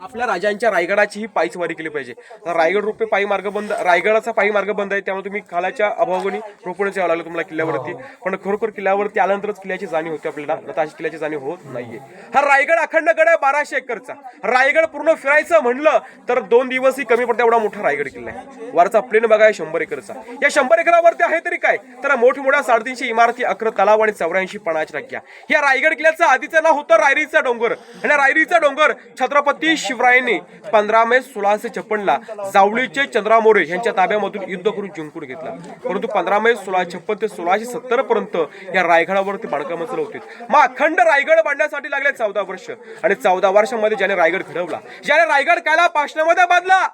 आपल्या राजांच्या रायगडाची ही पायीचवारी केली पाहिजे. रायगड रोपे पायी मार्ग बंद, रायगडाचा पायी मार्ग बंद आहे, त्यामुळे तुम्ही कालाच्या अभावाने रोपणच यावं लागलं तुम्हाला किल्ल्यावरती. पण खरोखर किल्ल्यावरती आल्यानंतरच किल्ल्याची जाणीव होते आपल्याला, आता अशी किल्ल्याची जाणीव होत नाहीये. हा रायगड अखंड गड आहे 1200 एकरचा. रायगड पूर्ण फिरायचं म्हणलं तर 2 दिवसही कमी पडते, एवढा मोठा रायगड किल्ला आहे. वरचा प्लेन बघा 100 एकरचा. या 100 एकरावरती आहे तरी काय, तर मोठमोठ्या 350 इमारती, 11 तलाव आणि 84 पाण्याच्या टाक्या. या रायगड किल्ल्याचं आधीचं नाव होतं रायरीचा डोंगर. आणि रायरीचा डोंगर छत्रपती शिवरायांनी 15 मे 1656 ला जावळीचे चंद्रा मोरे यांच्या ताब्यामधून युद्ध करून जिंकून घेतला. परंतु 15 मे 1656 ते 1670 पर्यंत या रायगडावरती बांधकाम चालू होते. मग अखंड रायगड बांधण्यासाठी लागले 14 वर्ष. आणि 14 वर्षांमध्ये ज्याने रायगड घडवला, ज्याने रायगड कायला पाषाणामध्ये बांधला,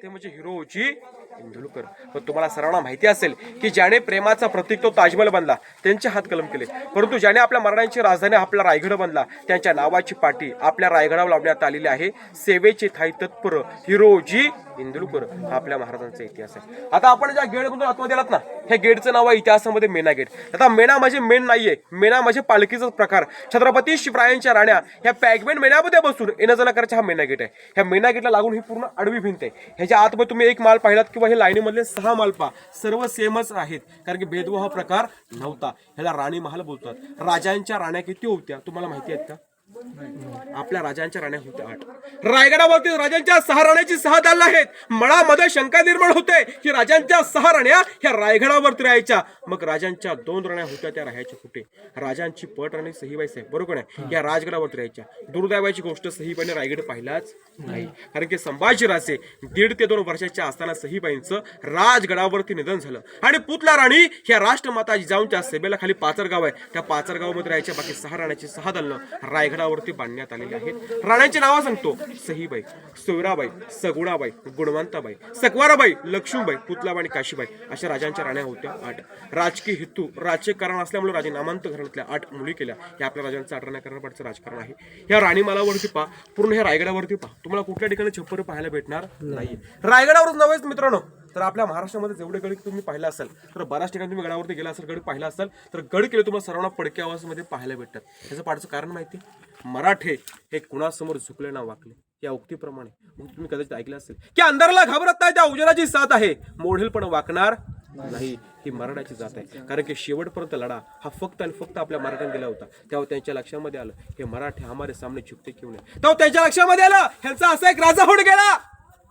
ते म्हणजे हिरोजी इंदुलकर. पण तुम्हाला सर्वांना माहिती असेल की ज्याने प्रेमाचा प्रतीक तो ताजमहल बांधला, त्यांचे हात कलम केले. परंतु ज्याने आपल्या मराठ्यांची राजधानी आपला रायगड बांधला, त्यांच्या नावाची पाटी आपल्या रायगडावर लावण्यात आलेली आहे. सेवेचे थाई तत्पर हिरोजी इंदुलकर. हा आपल्या महाराजांचा इतिहास आहे. आता आपण ज्या गेटमधून आतमध्ये आलात ना, हे गेटचं नाव आहे इतिहासामध्ये मेना गेट. आता मेना म्हणजे मेन नाहीये, मेना म्हणजे पालखीचा प्रकार. छत्रपती शिवरायांच्या राण्या ह्या पॅगमेन मेन्यामध्ये बसून येणं जाणं करायचा हा मेना गेट आहे. ह्या मेना गेटला लागून ही पूर्ण आडवी भिंत आहे. ह्याच्या आतमध्ये तुम्ही एक माल पाहिलात किंवा हे लाईनीमधले 6 माल पहा, सर्व सेमच आहेत, कारण की भेदभाव हा प्रकार नव्हता. ह्याला राणी महाल बोलतात. राजांच्या राण्या किती होत्या तुम्हाला माहिती आहेत का? आपल्या राजांच्या राण्या होत्या 8. रायगडावरती राजांच्या 6 राण्यांची 6 दालनं आहेत. मनामध्ये शंका निर्माण होते की राजांच्या 6 राण्या ह्या रायगडावरती राहायच्या, मग राजांच्या 2 राण्या होत्या त्या राहायच्या कुठे? राजांची पट आणि सहीबाई साहेब बरोबर आहे, या राजगडावरती राहायच्या. दुर्दैवाची गोष्ट, सहीबाईने रायगड पाहिलाच नाही, कारण की संभाजीराजे 1.5 ते 2 वर्षाच्या असताना सहीबाईंचं राजगडावरती निधन झालं. आणि पुतला राणी ह्या राष्ट्रमाता जिजाऊंच्या सभेला खाली पाचरगाव आहे, त्या पाचरगावमध्ये राहायच्या. बाकी 6 राण्यांची 6 दालनं रायगडावरती बांधण्यात आलेली आहेत. राण्यांची नावं सांगतो: सहीबाई, सोयराबाई, सगुणाबाई, गुणवंताबाई, सकवाराबाई, लक्ष्मीबाई, पुतलाबाई आणि काशीबाई अशा राजांच्या राण्या होत्या 8. राजकीय हेतू, राजकीय कारण असल्यामुळे राजे नामांत घराण्यातल्या 8 मुली केल्या. हे आपल्या राजांचं 18 करण्यापाठचं राजकारण आहे. या राणीमालावरती पहा, पूर्ण ह्या रायगडावरती पहा, तुम्हाला कुठल्या ठिकाणी छप्पर पाहायला भेटणार नाही. रायगडावरच नव्हेच मित्रांनो, तर आपल्या महाराष्ट्रामध्ये जेवढे गड तुम्ही पाहिला असाल, तर बऱ्याच ठिकाणी तुम्ही गडावरती गेला असाल, गड पाहिला असाल, तर गड किल्ले तुम्हाला सर्वांना पडक्या आवाजामध्ये पाहायला भेटतात. त्याचं पाठचं कारण माहिती? मराठे हे कुणासमोर झुकले ना वाकले, या उक्तीप्रमाणे तुम्ही कदाचित ऐकलं असेल की अंधाराला घाबरत नाही, त्या उजेडाची साथ आहे, मोढेल पण वाकणार नाही. ही मराठाची जात आहे, कारण की शेवटपर्यंत लढा हा फक्त आणि फक्त आपल्या मराठ्यांनी दिला होता. तेव्हा त्यांच्या लक्षामध्ये आलं हे मराठे हमारे सामने झुकते क्यों नाही. तेव्हा त्यांच्या लक्षामध्ये आलं ह्यांचा असा एक राजा होऊन गेला,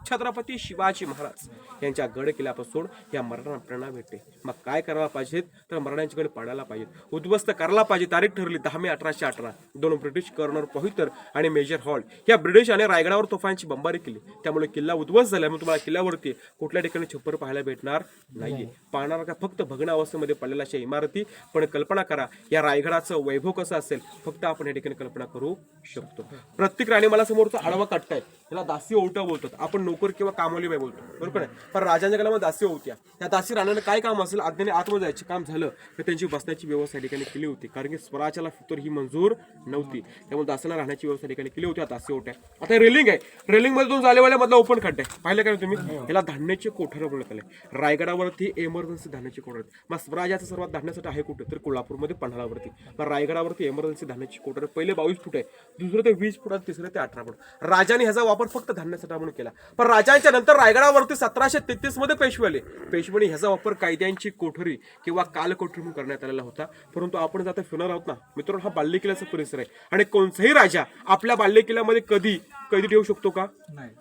छत्रपती शिवाजी महाराज. यांच्या गड किल्ल्यापासून या मराठ्यांना प्रेरणा भेटते. मग काय करायला पाहिजेत, तर मराठ्यांचे गड पाडायला पाहिजेत, उद्ध्वस्त करायला पाहिजे. तारीख ठरली 10 मे 1818. 2 ब्रिटिश कर्नल पोहितर आणि मेजर हॉल या ब्रिटिश आणि रायगडावर तोफांची बंबारी केली. त्यामुळे किल्ला उद्ध्वस्त झाल्यामुळे तुम्हाला किल्ल्यावरती कुठल्या ठिकाणी छप्पर पाहायला भेटणार नाहीये. पाहणार का फक्त भग्न अवस्थेमध्ये पडलेल्या अशा इमारती. पण कल्पना करा या रायगडाचं वैभव कसं असेल, फक्त आपण या ठिकाणी कल्पना करू शकतो. प्रत्येक राणी मला समोरचा आडवा काटताय, त्याला दासी ओवटा बोलतात. आपण नोकर किंवा कामोली बाई बोलतो, बरोबर आहे. पण राजांच्या काळामध्ये दासी होत्या. त्या दासी राण्यानं काय काम असेल, आज्ञाने आतमध्ये जायचे काम झालं तर त्यांची बसण्याची व्यवस्था या ठिकाणी केली होती, कारण की स्वराज्याला फितूर ही मंजूर नव्हती. त्यामुळे दासांना राहण्याची व्यवस्था या ठिकाणी केली होती. दासी ओट्या. आता रेलिंग आहे, रेलिंग मध्ये 2 जालेवाल्यामधला ओपन खड्डा आहे, पाहिलं का तुम्ही? याला धान्याचे कोठर बोलण्यात आले. रायगडावरती इमर्जन्सी धान्याचे कोठर. मग स्वराज्याचा सर्वात धान्यासाठी आहे कुठे, तर कोल्हापूरमध्ये पन्हाळावरती. मग रायगडावरती इमर्जन्सी धान्याची कोठर. पहिले 22 फूट आहे, दुसरं ते 20 फूट, तिसरं ते 18 फूट. राजाने ह्याचा वापर फक्त धान्यासाठी म्हणून केला. पण राजांच्या नंतर रायगडावरती 1733 मध्ये पेशवे आले. पेशवेने ह्याचा वापर कायद्यांची कोठरी किंवा कालकोठरी म्हणून करण्यात आलेला होता. परंतु आपण जाता फिरणार आहोत ना मित्रांनो, हा बाल्य किल्ल्याचा परिसर आहे आणि कोणताही राजा आपल्या बाल्य किल्ल्यामध्ये कधी ठेवू शकतो का?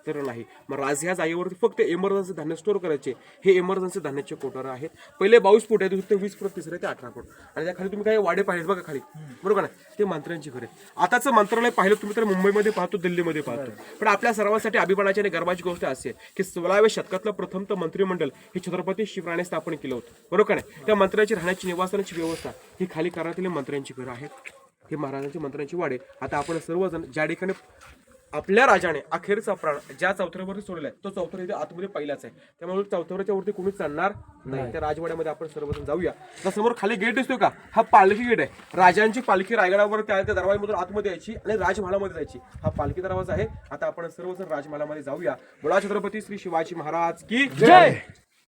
तर नाही. मग राज ह्या जागेवरती फक्त इमर्जन्सी धान्य स्टोअर करायचे. हे इमर्जन्सी धान्याचे कोठर आहेत. पहिले 22 फूट आहे, दुसरे 20 फूट, तिसरे ते 18 फूट. आणि त्या खाली तुम्ही काही वाडे पाहिजे बघा खाली, बरोबर ना, ते मंत्र्यांची घरे. आताचं मंत्रालय पाहिलं तुम्ही तर मुंबईमध्ये पाहतो, दिल्लीमध्ये पाहतो. पण आपल्या सर्वांसाठी अभिमानाची आणि गर्वाची गोष्ट अशी आहे की 16व्या शतकातलं प्रथमतः मंत्रिमंडळ हे छत्रपती शिवरायाने स्थापन केलं होतं, बरोबर नाही. त्या मंत्र्याची राहण्याची निवासाची व्यवस्था ही खाली करण्यात मंत्र्यांची घरं आहेत. हे महाराजांची मंत्र्यांची वाडे. आता आपण सर्वजण ज्या ठिकाणी आपल्या राजाने अखेरचा प्राण ज्या चौथऱ्यावरती सोडलाय, तो चौथरा इथे आतमध्ये पहिलाच आहे. त्यामुळे चौथऱ्याच्या वरती कोणीच चालणार नाही. त्या राजवाड्यामध्ये आपण सर्वजण जाऊया. तर समोर खाली गेट दिसतोय का, हा पालखी गेट आहे. राजांची पालखी रायगडावरती आहे, त्या दरवाजामधून आतमध्ये यायची आणि राजमहालामध्ये जायची. हा पालखी दरवाजा आहे. आता आपण सर्वजण राजमहालामध्ये जाऊया. बोला छत्रपती श्री शिवाजी महाराज की जय.